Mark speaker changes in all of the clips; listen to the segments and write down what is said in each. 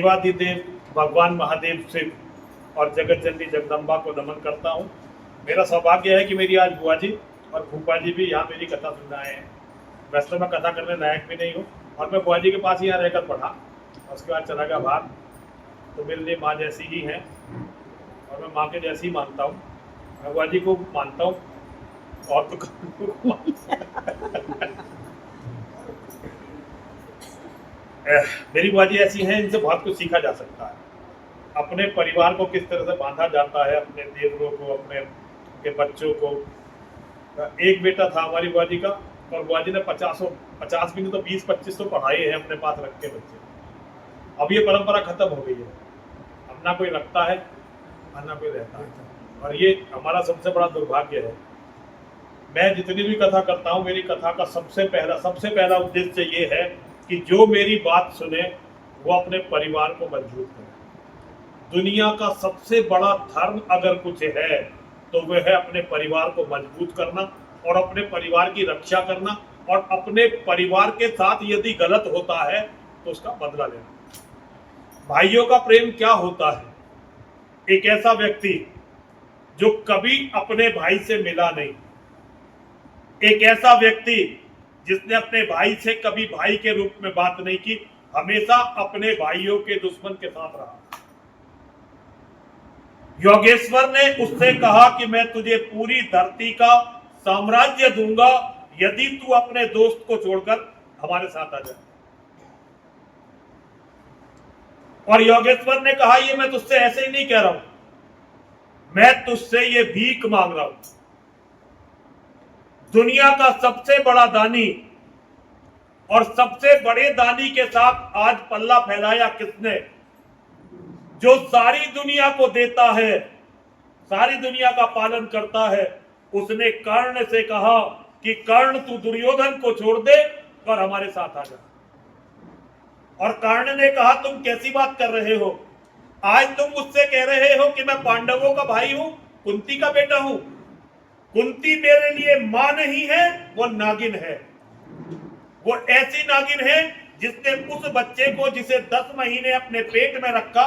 Speaker 1: देवादिदेव भगवान महादेव शिव और जगत जननी जगदम्बा को नमन करता हूँ। मेरा सौभाग्य है कि मेरी आज बुआ जी और फूफा जी भी यहाँ मेरी कथा सुनने आए हैं। वैसे तो मैं कथा करने लायक भी नहीं हूँ और मैं बुआ जी के पास ही यहाँ रहकर पढ़ा और उसके बाद चला गया बाहर, तो मेरे लिए माँ जैसी ही है और मैं माँ के जैसी ही मानता हूँ। मैं बुआ जी को मानता हूँ और तो मेरी बुआ जी ऐसी हैं, इनसे बहुत कुछ सीखा जा सकता है। अपने परिवार को किस तरह से बांधा जाता है, अपने देवरों को, अपने के बच्चों को। एक बेटा था हमारी बुआ जी का और बुआ जी ने 50 भी नहीं तो 20-25 तो पढ़ाए हैं अपने पास रख के बच्चे। अब ये परंपरा खत्म हो गई है, अब ना कोई रखता है ना कोई रहता है और ये हमारा सबसे बड़ा दुर्भाग्य है। मैं जितनी भी कथा करता हूँ, मेरी कथा का सबसे पहला उद्देश्य ये है कि जो मेरी बात सुने वो अपने परिवार को मजबूत करे। दुनिया का सबसे बड़ा धर्म अगर कुछ है तो वह है अपने परिवार को मजबूत करना और अपने परिवार की रक्षा करना और अपने परिवार के साथ यदि गलत होता है तो उसका बदला लेना। भाइयों का प्रेम क्या होता है? एक ऐसा व्यक्ति जो कभी अपने भाई से मिला नहीं, एक ऐसा व्यक्ति जिसने अपने भाई से कभी भाई के रूप में बात नहीं की, हमेशा अपने भाइयों के दुश्मन के साथ रहा। योगेश्वर ने उससे कहा कि मैं तुझे पूरी धरती का साम्राज्य दूंगा यदि तू अपने दोस्त को छोड़कर हमारे साथ आ जाए। और योगेश्वर ने कहा ये मैं तुझसे ऐसे ही नहीं कह रहा हूं, मैं तुझसे ये भीख मांग रहा हूं। दुनिया का सबसे बड़ा दानी और सबसे बड़े दानी के साथ आज पल्ला फैलाया किसने? जो सारी दुनिया को देता है, सारी दुनिया का पालन करता है। उसने कर्ण से कहा कि कर्ण तू दुर्योधन को छोड़ दे और हमारे साथ आ जा। और कर्ण ने कहा तुम कैसी बात कर रहे हो? आज तुम मुझसे कह रहे हो कि मैं पांडवों का भाई हूं, कुंती का बेटा हूं। कुंती मेरे लिए मां नहीं है, वो नागिन है। वो ऐसी नागिन है जिसने उस बच्चे को, जिसे 10 महीने अपने पेट में रखा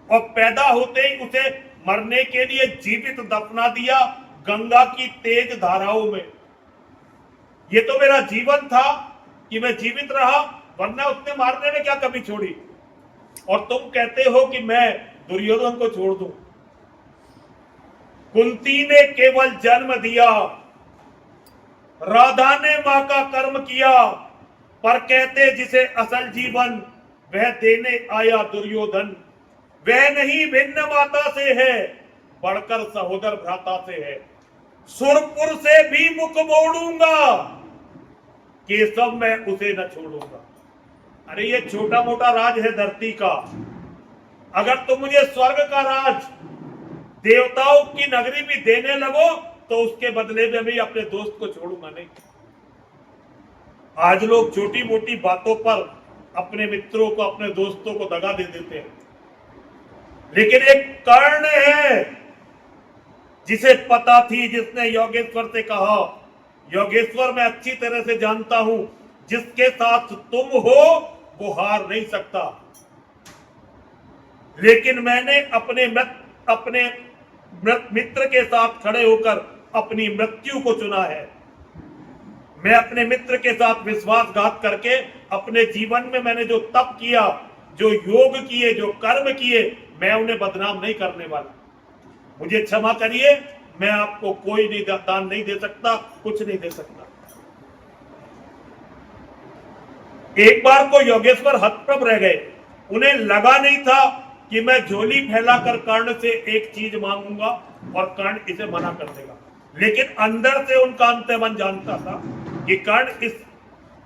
Speaker 1: और पैदा होते ही उसे मरने के लिए जीवित दफना दिया गंगा की तेज धाराओं में। ये तो मेरा जीवन था कि मैं जीवित रहा, वरना उसने मारने में क्या कमी छोड़ी। और तुम कहते हो कि मैं दुर्योधन को छोड़ दूं। कुंती ने केवल जन्म दिया, राधा ने मां का कर्म किया, पर कहते जिसे असल जीवन वह देने आया दुर्योधन। वह नहीं भिन्न माता से है, बढ़कर सहोदर भ्राता से है। सुरपुर से भी मुख मोड़ूंगा, केशव मैं उसे न छोड़ूंगा। अरे ये छोटा मोटा राज है धरती का। अगर तुम मुझे स्वर्ग का राज, देवताओं की नगरी भी देने लगो तो उसके बदले में भी अपने दोस्त को छोड़ूंगा नहीं। आज लोग छोटी मोटी बातों पर अपने मित्रों को, अपने दोस्तों को दगा दे देते हैं, लेकिन एक कर्ण है जिसे पता थी, जिसने योगेश्वर से कहा योगेश्वर मैं अच्छी तरह से जानता हूं जिसके साथ तुम हो वो हार नहीं सकता, लेकिन मैंने अपने मित्र के साथ खड़े होकर अपनी मृत्यु को चुना है। मैं अपने मित्र के साथ विश्वासघात करके अपने जीवन में मैंने जो तप किया, जो योग किए, जो कर्म किए, मैं उन्हें बदनाम नहीं करने वाला। मुझे क्षमा करिए, मैं आपको कोई नहीं दान नहीं दे सकता, कुछ नहीं दे सकता। एक बार को योगेश्वर हतप्रभ रह गए। उन्हें लगा नहीं था कि मैं झोली फैलाकर कर्ण से एक चीज मांगूंगा और कर्ण इसे मना कर देगा, लेकिन अंदर से उनका अंतर्मन जानता था कि कर्ण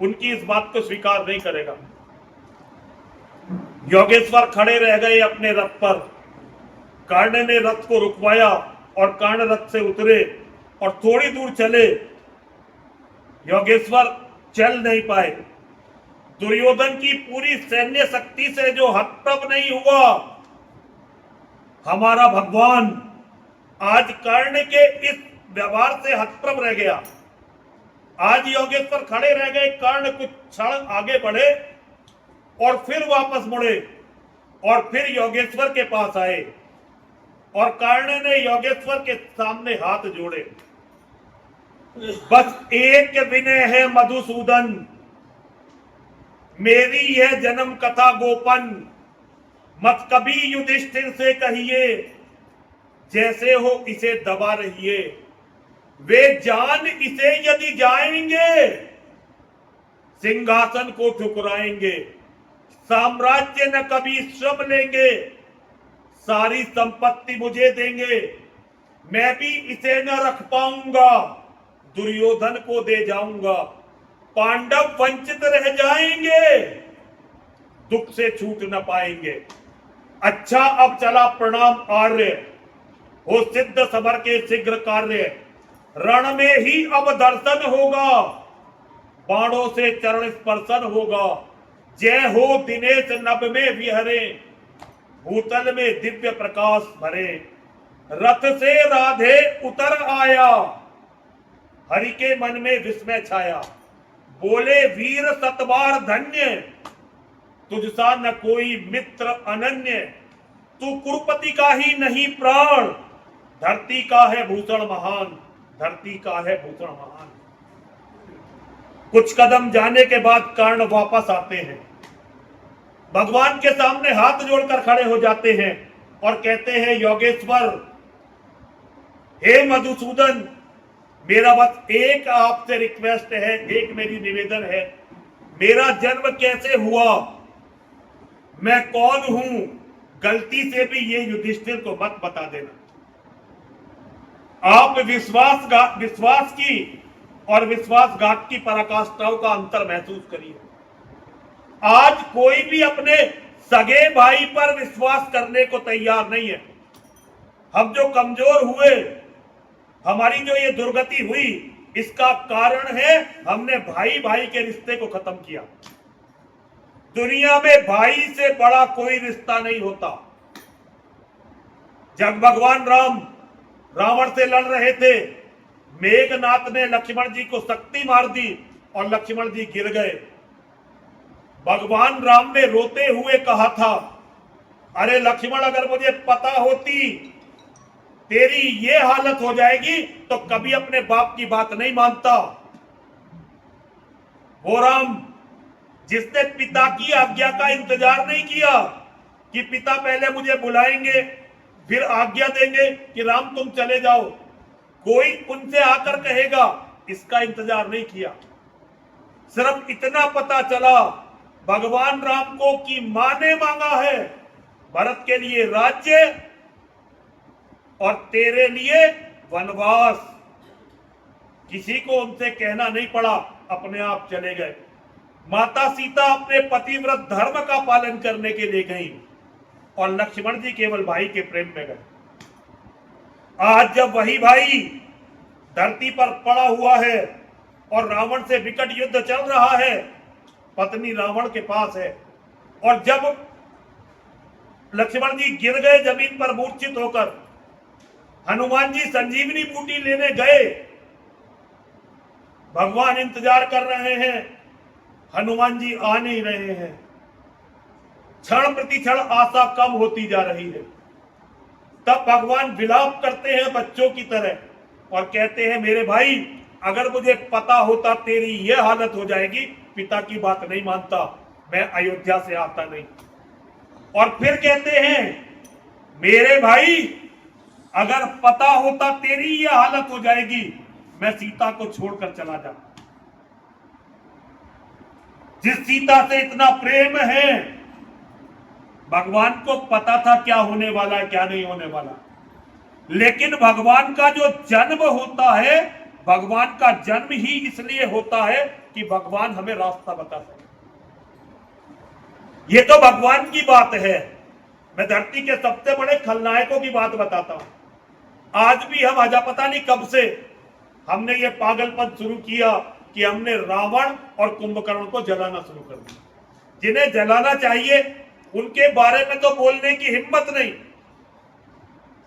Speaker 1: उनकी इस बात को स्वीकार नहीं करेगा। योगेश्वर खड़े रह गए अपने रथ पर। कर्ण ने रथ को रुकवाया और कर्ण रथ से उतरे और थोड़ी दूर चले। योगेश्वर चल नहीं पाए। दुर्योधन की पूरी सैन्य शक्ति से जो हतप्रभ नहीं हुआ, हमारा भगवान आज कर्ण के इस व्यवहार से हतप्रभ रह गया। आज योगेश्वर खड़े रह गए, कर्ण कुछ क्षण आगे बढ़े और फिर वापस मुड़े और फिर योगेश्वर के पास आए और कर्ण ने योगेश्वर के सामने हाथ जोड़े। बस एक विनय है मधुसूदन, मेरी यह जन्म कथा गोपन, मत कभी युधिष्ठिर से कहिए, जैसे हो इसे दबा रहिए। वे जान इसे यदि जाएंगे, सिंहासन को ठुकराएंगे, साम्राज्य न कभी श्रम लेंगे, सारी संपत्ति मुझे देंगे, मैं भी इसे न रख पाऊंगा, दुर्योधन को दे जाऊंगा, पांडव वंचित रह जाएंगे, दुख से छूट न पाएंगे। अच्छा अब चला प्रणाम आर्य, हो सिद्ध सबर के शीघ्र कार्य, रण में ही अब दर्शन होगा, बाणों से चरण स्पर्शन होगा, जय हो दिनेश नभ में विहरे, भूतल में दिव्य प्रकाश भरे, रथ से राधे उतर आया, हरि के मन में विस्मय छाया, बोले वीर सतबार धन्य, तुझसा न कोई मित्र अनन्य, तू कुरुपति का ही नहीं प्राण, धरती का है भूषण महान, धरती का है भूषण महान। कुछ कदम जाने के बाद कर्ण वापस आते हैं, भगवान के सामने हाथ जोड़कर खड़े हो जाते हैं और कहते हैं योगेश्वर, हे मधुसूदन, मेरा बस एक आपसे रिक्वेस्ट है, एक मेरी निवेदन है, मेरा जन्म कैसे हुआ, मैं कौन हूं, गलती से भी ये युधिष्ठिर को मत बता देना। आप विश्वास की और विश्वासघात की पराकाष्ठाओं का अंतर महसूस करिए। आज कोई भी अपने सगे भाई पर विश्वास करने को तैयार नहीं है। हम जो कमजोर हुए, हमारी जो ये दुर्गति हुई, इसका कारण है हमने भाई भाई के रिश्ते को खत्म किया। दुनिया में भाई से बड़ा कोई रिश्ता नहीं होता। जब भगवान राम रावण से लड़ रहे थे, मेघनाथ ने लक्ष्मण जी को शक्ति मार दी और लक्ष्मण जी गिर गए। भगवान राम ने रोते हुए कहा था, अरे लक्ष्मण, अगर मुझे पता होती तेरी ये हालत हो जाएगी तो कभी अपने बाप की बात नहीं मानता। वो राम जिसने पिता की आज्ञा का इंतजार नहीं किया कि पिता पहले मुझे बुलाएंगे फिर आज्ञा देंगे कि राम तुम चले जाओ, कोई उनसे आकर कहेगा, इसका इंतजार नहीं किया। सिर्फ इतना पता चला भगवान राम को कि मां ने मांगा है भरत के लिए राज्य और तेरे लिए वनवास। किसी को उनसे कहना नहीं पड़ा, अपने आप चले गए। माता सीता अपने पतिव्रत धर्म का पालन करने के लिए गई और लक्ष्मण जी केवल भाई के प्रेम में गए। आज जब वही भाई धरती पर पड़ा हुआ है और रावण से विकट युद्ध चल रहा है, पत्नी रावण के पास है, और जब लक्ष्मण जी गिर गए जमीन पर मूर्छित होकर, हनुमान जी संजीवनी बूटी लेने गए, भगवान इंतजार कर रहे हैं, हनुमान जी आ नहीं रहे हैं। क्षण प्रति क्षण आशा कम होती जा रही है। तब भगवान विलाप करते हैं बच्चों की तरह और कहते हैं, मेरे भाई, अगर मुझे पता होता तेरी यह हालत हो जाएगी, पिता की बात नहीं मानता, मैं अयोध्या से आता नहीं। और फिर कहते हैं, मेरे भाई, अगर पता होता तेरी यह हालत हो जाएगी, मैं सीता को छोड़कर चला जाता। जिस सीता से इतना प्रेम है, भगवान को पता था क्या होने वाला है, क्या नहीं होने वाला। लेकिन भगवान का जो जन्म होता है, भगवान का जन्म ही इसलिए होता है कि भगवान हमें रास्ता बता सके। ये तो भगवान की बात है। मैं धरती के सबसे बड़े खलनायकों की बात बताता हूं। आज भी हम आजा पता नहीं कब से हमने ये पागलपन शुरू किया कि हमने रावण और कुंभकर्ण को जलाना शुरू कर दिया। जिन्हें जलाना चाहिए उनके बारे में तो बोलने की हिम्मत नहीं,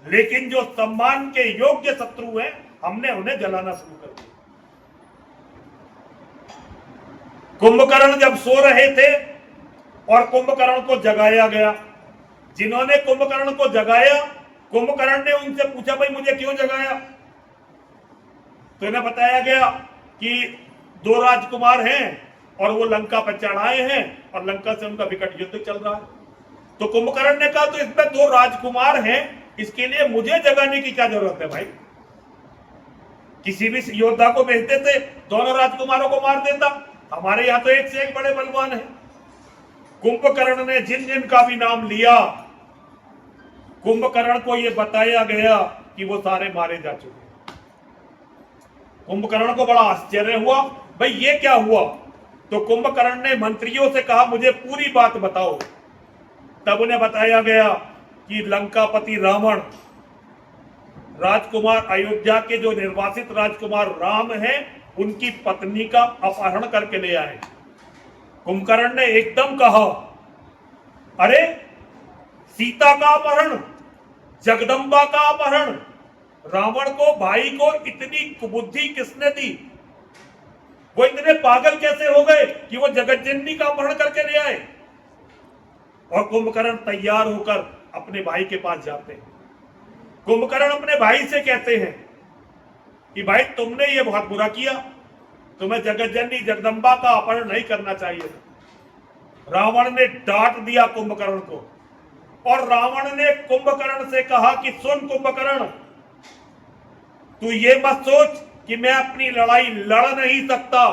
Speaker 1: लेकिन जो सम्मान के योग्य शत्रु हैं, हमने उन्हें जलाना शुरू कर दिया। कुंभकर्ण जब सो रहे थे और कुंभकर्ण को जगाया गया जिन्होंने कुंभकर्ण को जगाया, कुंभकर्ण ने उनसे पूछा भाई मुझे क्यों जगाया, तो इन्हें बताया गया कि 2 राजकुमार हैं और वो लंका पर चढ़ाए हैं और लंका से उनका विकट युद्ध चल रहा है। तो कुंभकर्ण ने कहा तो इसमें 2 राजकुमार हैं, इसके लिए मुझे जगाने की क्या जरूरत है भाई, किसी भी योद्धा को भेजते थे, दोनों राजकुमारों को मार देता, हमारे यहां तो एक से एक बड़े बलवान हैं। कुंभकर्ण ने जिन जिन का भी नाम लिया, कुंभकर्ण को यह बताया गया कि वो सारे मारे जा चुके। कुंभकर्ण को बड़ा आश्चर्य हुआ, भाई ये क्या हुआ। तो कुंभकर्ण ने मंत्रियों से कहा मुझे पूरी बात बताओ। तब उन्हें बताया गया कि लंकापति रावण, राजकुमार अयोध्या के जो निर्वासित राजकुमार राम हैं, उनकी पत्नी का अपहरण करके ले आए। कुंभकर्ण ने एकदम कहा, अरे सीता का अपहरण, जगदम्बा का अपहरण, रावण को भाई को इतनी कुबुद्धि किसने दी, वो इतने पागल कैसे हो गए कि वो जगतजननी का अपहरण करके ले आए। और कुंभकर्ण तैयार होकर अपने भाई के पास जाते हैं। कुंभकर्ण अपने भाई से कहते हैं कि भाई तुमने ये बहुत बुरा किया, तुम्हें जगतजननी जगदम्बा का अपहरण नहीं करना चाहिए था। रावण ने डांट दिया कुंभकर्ण को, और रावण ने कुंभकर्ण से कहा कि सुन कुंभकर्ण, तू ये मत सोच कि मैं अपनी लड़ाई लड़ नहीं सकता,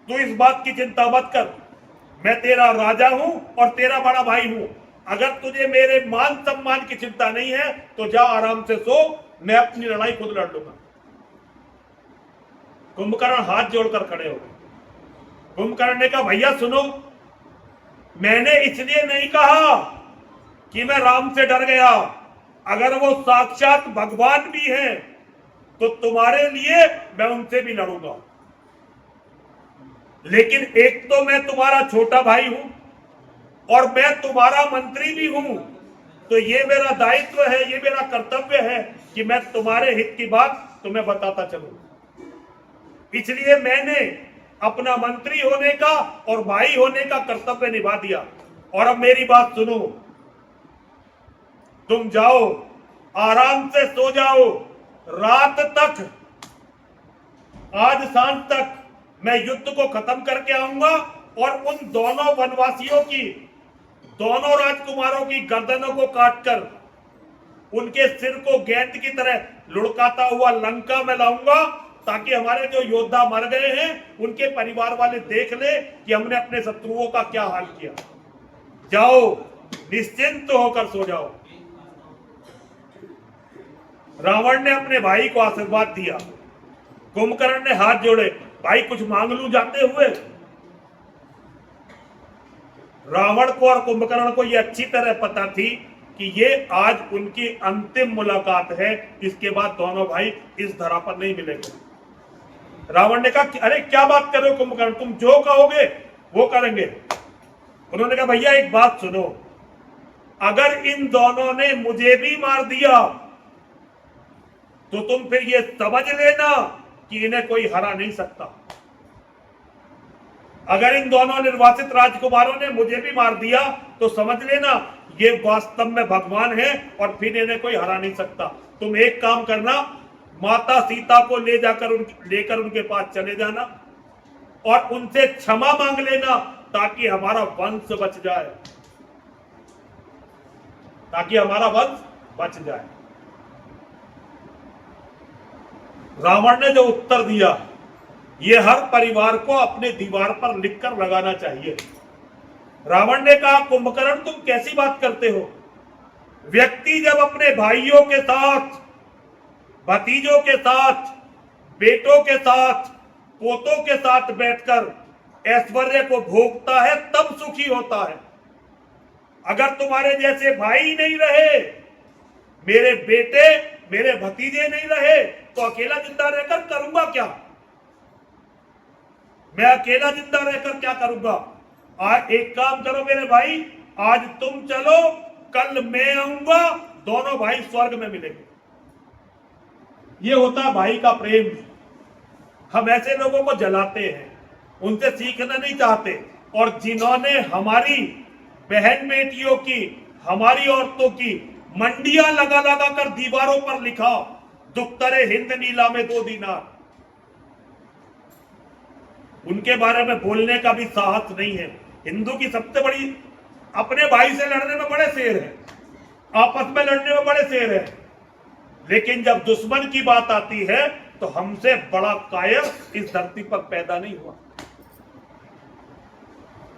Speaker 1: तू इस बात की चिंता मत कर, मैं तेरा राजा हूं और तेरा बड़ा भाई हूं। अगर तुझे मेरे मान सम्मान की चिंता नहीं है तो जा आराम से सो, मैं अपनी लड़ाई खुद लड़ लूंगा। कुंभकर्ण हाथ जोड़कर खड़े हो गए। कुंभकर्ण ने कहा भैया सुनो, मैंने इसलिए नहीं कहा कि मैं राम से डर गया, अगर वो साक्षात भगवान भी हैं तो तुम्हारे लिए मैं उनसे भी लड़ूंगा, लेकिन एक तो मैं तुम्हारा छोटा भाई हूं और मैं तुम्हारा मंत्री भी हूं, तो ये मेरा दायित्व है, ये मेरा कर्तव्य है कि मैं तुम्हारे हित की बात तुम्हें बताता चलूं। इसलिए मैंने अपना मंत्री होने का और भाई होने का कर्तव्य निभा दिया। और अब मेरी बात सुनो, तुम जाओ आराम से सो जाओ, रात तक, आज सांझ तक मैं युद्ध को खत्म करके आऊंगा और उन दोनों वनवासियों की, दोनों राजकुमारों की गर्दनों को काटकर उनके सिर को गेंद की तरह लुढ़काता हुआ लंका में लाऊंगा, ताकि हमारे जो योद्धा मर गए हैं उनके परिवार वाले देख ले कि हमने अपने शत्रुओं का क्या हाल किया। जाओ निश्चिंत होकर सो जाओ। रावण ने अपने भाई को आशीर्वाद दिया। कुंभकर्ण ने हाथ जोड़े, भाई कुछ मांग लूं जाते हुए। रावण को और कुंभकर्ण को यह अच्छी तरह पता थी कि ये आज उनकी अंतिम मुलाकात है, इसके बाद दोनों भाई इस धरा पर नहीं मिलेंगे। रावण ने कहा अरे क्या बात कर रहे हो कुंभकर्ण, तुम जो कहोगे वो करेंगे। उन्होंने कहा भैया एक बात सुनो, अगर इन दोनों ने मुझे भी मार दिया तो तुम फिर ये समझ लेना कि इन्हें कोई हरा नहीं सकता। अगर इन दोनों निर्वासित राजकुमारों ने मुझे भी मार दिया तो समझ लेना ये वास्तव में भगवान है और फिर इन्हें कोई हरा नहीं सकता। तुम एक काम करना, माता सीता को लेकर उनके पास चले जाना और उनसे क्षमा मांग लेना, ताकि हमारा वंश बच जाए, ताकि हमारा वंश बच जाए। रावण ने जो उत्तर दिया ये हर परिवार को अपने दीवार पर लिखकर लगाना चाहिए। रावण ने कहा कुंभकर्ण तुम कैसी बात करते हो, व्यक्ति जब अपने भाइयों के साथ, भतीजों के साथ, बेटों के साथ, पोतों के साथ बैठकर ऐश्वर्य को भोगता है तब सुखी होता है। अगर तुम्हारे जैसे भाई नहीं रहे, मेरे बेटे, मेरे भतीजे नहीं रहे, तो अकेला जिंदा रहकर करूंगा क्या? मैं अकेला जिंदा रहकर क्या करूंगा? आज एक काम करो मेरे भाई, आज तुम चलो, कल मैं आऊंगा, दोनों भाई स्वर्ग में मिलेंगे। ये होता है भाई का प्रेम। हम ऐसे लोगों को जलाते हैं, उनसे सीखना नहीं चाहते, और जिन्होंने हमारी बहन बेटियों की, हमारी औरतों की मंडियां लगा लगा कर दीवारों पर लिखा, दुख्तरे हिंद नीला में 2 दीनार। उनके बारे में बोलने का भी साहस नहीं है। हिंदू की सबसे बड़ी, अपने भाई से लड़ने में बड़े शेर हैं, आपस में लड़ने में बड़े शेर हैं, लेकिन जब दुश्मन की बात आती है तो हमसे बड़ा कायर इस धरती पर पैदा नहीं हुआ।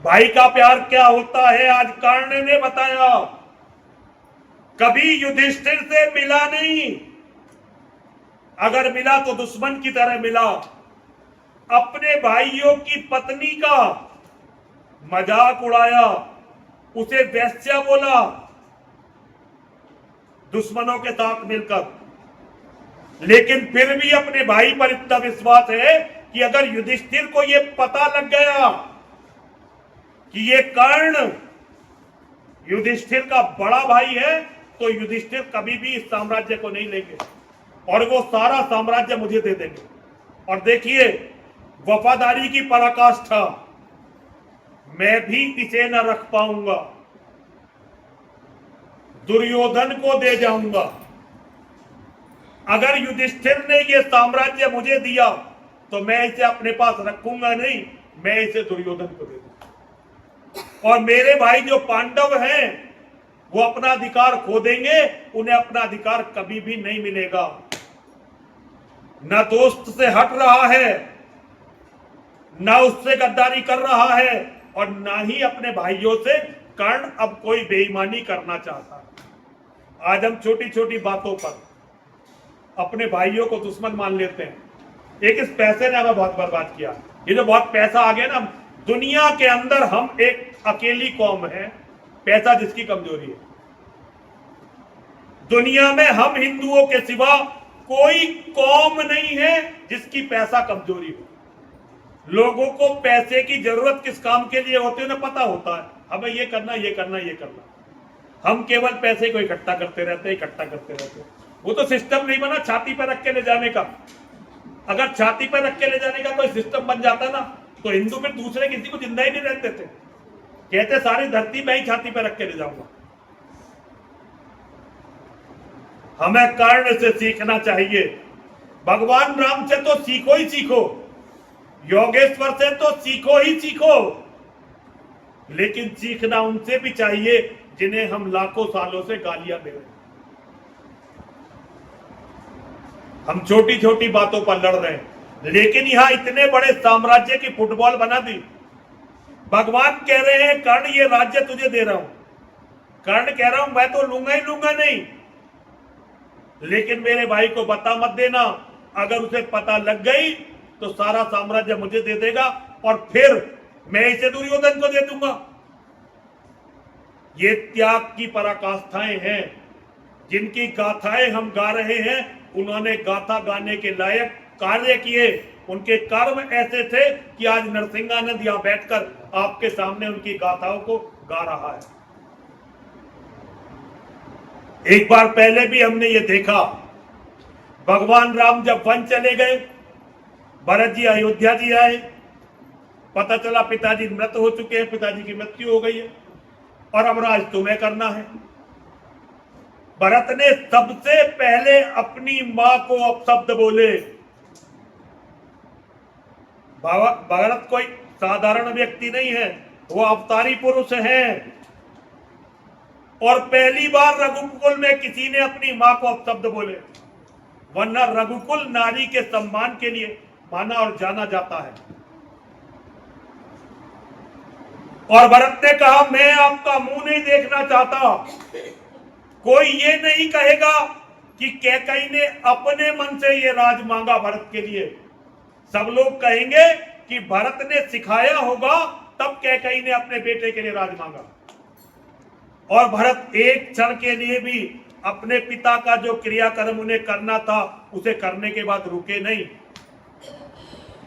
Speaker 1: भाई का प्यार क्या होता है आज कर्ण ने बताया। कभी युधिष्ठिर से मिला नहीं, अगर मिला तो दुश्मन की तरह मिला। अपने भाइयों की पत्नी का मजाक उड़ाया, उसे वैश्या बोला दुश्मनों के साथ मिलकर, लेकिन फिर भी अपने भाई पर इतना विश्वास है कि अगर युधिष्ठिर को यह पता लग गया कि ये कर्ण युधिष्ठिर का बड़ा भाई है, तो युधिष्ठिर कभी भी इस साम्राज्य को नहीं लेंगे और वो सारा साम्राज्य मुझे दे देंगे। और देखिए वफादारी की पराकाष्ठा, मैं भी इसे न रख पाऊंगा, दुर्योधन को दे जाऊंगा। अगर युधिष्ठिर ने यह साम्राज्य मुझे दिया तो मैं इसे अपने पास रखूंगा नहीं, मैं इसे दुर्योधन को दे दूंगा। और मेरे भाई जो पांडव हैं वो अपना अधिकार खो देंगे, उन्हें अपना अधिकार कभी भी नहीं मिलेगा। न दोस्त से हट रहा है, न उससे गद्दारी कर रहा है, और ना ही अपने भाइयों से कर्ण अब कोई बेईमानी करना चाहता। आज हम छोटी छोटी बातों पर अपने भाइयों को दुश्मन मान लेते हैं। एक इस पैसे ने हमें बहुत बर्बाद किया। ये जो बहुत पैसा आ गया ना, दुनिया के अंदर हम एक अकेली कौम है, पैसा जिसकी कमजोरी है। दुनिया में हम हिंदुओं के सिवा कोई कौम नहीं है जिसकी पैसा कमजोरी हो। लोगों को पैसे की जरूरत किस काम के लिए होती है उन्हें पता होता है, हमें ये करना ये करना ये करना। हम केवल पैसे को इकट्ठा करते रहते हैं। वो तो सिस्टम नहीं बना छाती पर रख के ले जाने का। अगर छाती पर रख के ले जाने का कोई सिस्टम बन जाता ना, तो हिंदू फिर दूसरे किसी को जिंदा ही नहीं रहते थे। कहते सारी धरती में ही छाती पर रख के ले जाऊंगा। हमें कर्ण से सीखना चाहिए। भगवान राम से तो सीखो ही सीखो, योगेश्वर से तो सीखो ही सीखो, लेकिन सीखना उनसे भी चाहिए जिन्हें हम लाखों सालों से गालियां दे रहे हैं। हम छोटी छोटी बातों पर लड़ रहे हैं, लेकिन यहां इतने बड़े साम्राज्य की फुटबॉल बना दी। भगवान कह रहे हैं कर्ण ये राज्य तुझे दे रहा हूं। कर्ण कह रहा हूं मैं तो लूंगा ही लूंगा नहीं, लेकिन मेरे भाई को बता मत देना। अगर उसे पता लग गई तो सारा साम्राज्य मुझे दे देगा और फिर मैं इसे दुर्योधन को दे दूंगा। ये त्याग की पराकाष्ठाएं हैं, जिनकी गाथाएं हम गा रहे हैं। उन्होंने गाथा गाने के लायक कार्य किए, उनके कर्म ऐसे थे कि आज नरसिंहानंद यहां बैठकर आपके सामने उनकी गाथाओं को गा रहा है। एक बार पहले भी हमने ये देखा, भगवान राम जब वन चले गए, भरत जी अयोध्या जी आए, पता चला पिताजी मृत हो चुके हैं, पिताजी की मृत्यु हो गई है और अब राज तुम्हें करना है। भरत ने सबसे पहले अपनी मां को अपशब्द बोले। भरत कोई साधारण व्यक्ति नहीं है, वो अवतारी पुरुष हैं। और पहली बार रघुकुल में किसी ने अपनी मां को अपशब्द बोले, वरना रघुकुल नारी के सम्मान के लिए माना और जाना जाता है। और भरत ने कहा मैं आपका मुंह नहीं देखना चाहता। कोई ये नहीं कहेगा कि कैकेयी ने अपने मन से ये राज मांगा भरत के लिए। सब लोग कहेंगे कि भरत ने सिखाया होगा, तब कैकेयी ने अपने बेटे के लिए राज मांगा। और भरत एक क्षण के लिए भी अपने पिता का जो क्रियाकर्म उन्हें करना था उसे करने के बाद रुके नहीं।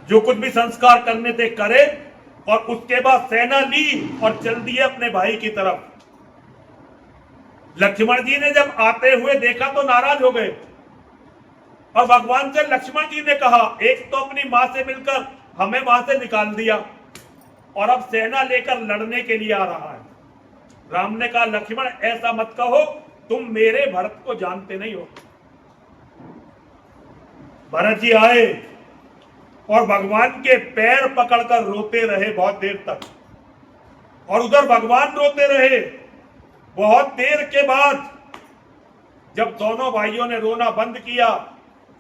Speaker 1: जो कुछ भी संस्कार करने थे करे, और उसके बाद सेना ली और चल दिए अपने भाई की तरफ। लक्ष्मण जी ने जब आते हुए देखा तो नाराज हो गए और भगवान से लक्ष्मण जी ने कहा एक तो अपनी मां से मिलकर हमें वहां से निकाल दिया और अब सेना लेकर लड़ने के लिए आ रहा है। राम ने कहा लक्ष्मण ऐसा मत कहो, तुम मेरे भरत को जानते नहीं हो। भरत जी आए और भगवान के पैर पकड़कर रोते रहे बहुत देर तक, और उधर भगवान रोते रहे। बहुत देर के बाद जब दोनों भाइयों ने रोना बंद किया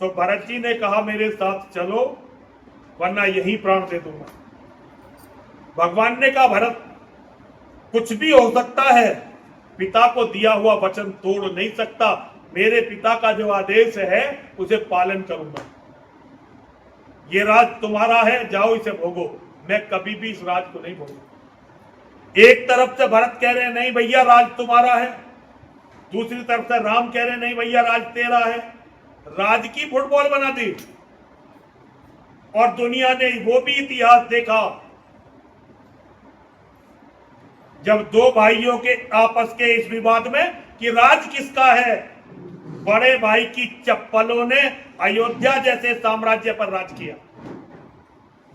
Speaker 1: तो भरत जी ने कहा मेरे साथ चलो वरना यहीं प्राण दे दूंगा। भगवान ने कहा भरत कुछ भी हो सकता है, पिता को दिया हुआ वचन तोड़ नहीं सकता, मेरे पिता का जो आदेश है उसे पालन करूंगा। ये राज तुम्हारा है, जाओ इसे भोगो, मैं कभी भी इस राज को नहीं भोगूंगा। एक तरफ से भरत कह रहे हैं नहीं भैया राज तुम्हारा है, दूसरी तरफ से राम कह रहे हैं नहीं भैया राज तेरा है। राज की फुटबॉल बना दी और दुनिया ने वो भी इतिहास देखा जब दो भाइयों के आपस के इस विवाद में कि राज किसका है, बड़े भाई की चप्पलों ने अयोध्या जैसे साम्राज्य पर राज किया।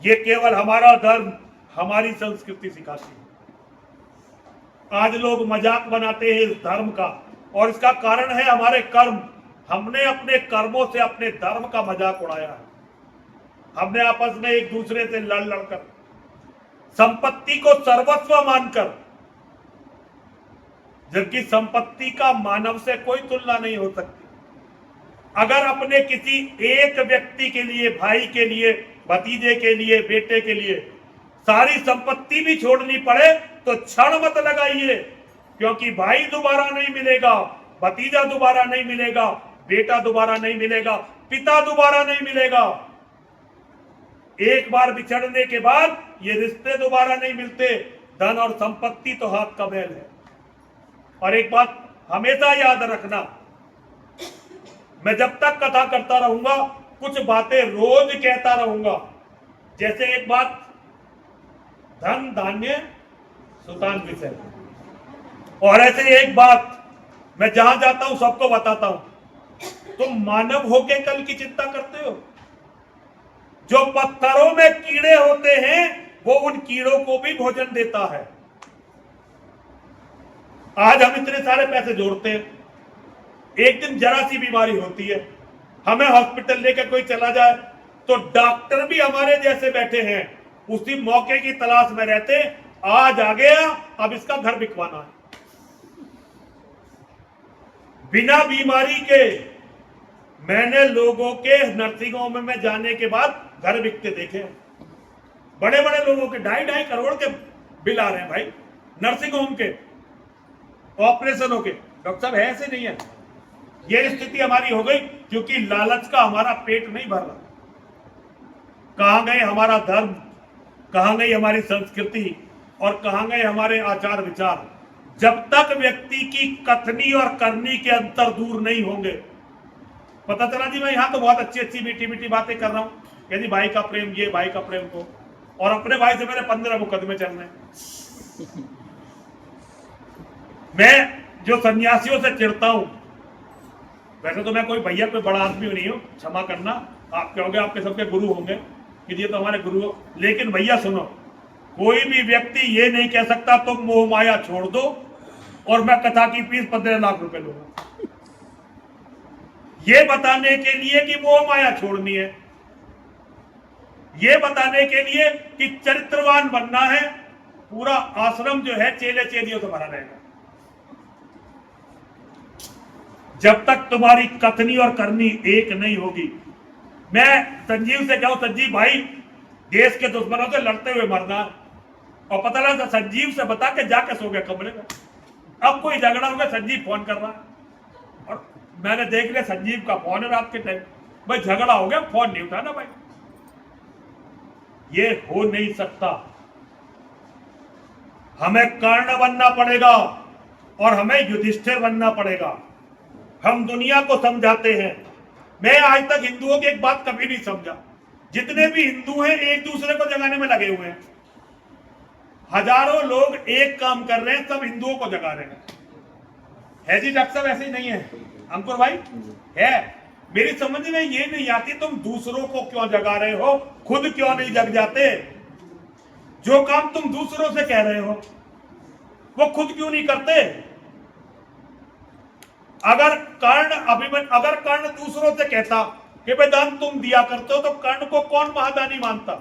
Speaker 1: ये केवल हमारा धर्म, हमारी संस्कृति सिखाती है। आज लोग मजाक बनाते हैं इस धर्म का, और इसका कारण है हमारे कर्म। हमने अपने कर्मों से अपने धर्म का मजाक उड़ाया है। हमने आपस में एक दूसरे से लड़ लड़कर, संपत्ति को सर्वस्व मानकर, जबकि संपत्ति का मानव से कोई तुलना नहीं हो सकती। अगर अपने किसी एक व्यक्ति के लिए, भाई के लिए, भतीजे के लिए, बेटे के लिए सारी संपत्ति भी छोड़नी पड़े तो क्षण मत लगाइए, क्योंकि भाई दोबारा नहीं मिलेगा, भतीजा दोबारा नहीं मिलेगा, बेटा दोबारा नहीं मिलेगा, पिता दोबारा नहीं मिलेगा। एक बार बिछड़ने के बाद ये रिश्ते दोबारा नहीं मिलते। धन और संपत्ति तो हाथ का मैल है। और एक बात हमेशा याद रखना, मैं जब तक कथा करता रहूंगा कुछ बातें रोज कहता रहूंगा। जैसे एक बात, धन धान्य सुतान विषय, और ऐसे एक बात मैं जहां जाता हूं सबको बताता हूं, तुम मानव होके कल की चिंता करते हो? जो पत्थरों में कीड़े होते हैं वो उन कीड़ों को भी भोजन देता है। आज हम इतने सारे पैसे जोड़ते हैं, एक दिन जरा सी बीमारी होती है, हमें हॉस्पिटल लेकर कोई चला जाए तो डॉक्टर भी हमारे जैसे बैठे हैं, उसी मौके की तलाश में रहते, आज आ गया अब इसका घर बिकवाना है। बिना बीमारी के मैंने लोगों के नर्सिंग होम में जाने के बाद घर बिकते देखे। बड़े बड़े लोगों के 2.5 करोड़ के बिल आ रहे हैं भाई, नर्सिंग होम के, ऑपरेशनों के। डॉक्टर साहब ऐसे नहीं है। ये स्थिति हमारी हो गई क्योंकि लालच का हमारा पेट नहीं भर रहा। कहां गए हमारा धर्म, कहां गई हमारी संस्कृति, और कहां गए हमारे आचार विचार? जब तक व्यक्ति की कथनी और करनी के अंतर दूर नहीं होंगे। पता चला जी मैं यहां तो बहुत अच्छी अच्छी मीठी मीठी बातें कर रहा हूं, यदि भाई का प्रेम ये, भाई का प्रेम को, और अपने भाई से मेरे 15 मुकदमे चल रहे हैं। मैं जो सन्यासियों से चिढ़ता हूं, वैसे तो मैं कोई भैया कोई बड़ा आदमी नहीं हूं, क्षमा करना, आप कहोगे आपके सबके गुरु होंगे कि ये तो हमारे गुरु हो, लेकिन भैया सुनो, कोई भी व्यक्ति ये नहीं कह सकता तुम मोह माया छोड़ दो और मैं कथा की फीस 15 लाख रुपए लूंगा। ये बताने के लिए कि मोह माया छोड़नी है, ये बताने के लिए कि चरित्रवान बनना है, पूरा आश्रम जो है चेले चेलियों से भरा रहेगा। जब तक तुम्हारी कथनी और करनी एक नहीं होगी। मैं संजीव से कहूं, संजीव भाई देश के दुश्मनों से लड़ते हुए मरना, और पता लगा संजीव से बता के जाके सो गया कमरे में। अब कोई झगड़ा हो गया, संजीव फोन कर रहा है और मैंने देख लिया संजीव का फोन है रात के टाइम, भाई झगड़ा हो गया, फोन नहीं उठाना भाई। ये हो नहीं सकता। हमें कर्ण बनना पड़ेगा और हमें युधिष्ठिर बनना पड़ेगा। हम दुनिया को समझाते हैं। मैं आज तक हिंदुओं की एक बात कभी नहीं समझा, जितने भी हिंदू हैं एक दूसरे को जगाने में लगे हुए हैं। हजारों लोग एक काम कर रहे हैं, सब हिंदुओं को जगा रहे हैं। है जी डॉक्टर साहब, ऐसे ही नहीं है अंकुर भाई? है। मेरी समझ में ये नहीं आती तुम दूसरों को क्यों जगा रहे हो, खुद क्यों नहीं जग जाते? जो काम तुम दूसरों से कह रहे हो, वो खुद क्यों नहीं करते? अगर कर्ण दूसरों से कहता कि भाई दान तुम दिया करते हो, तो कर्ण को कौन महादानी मानता?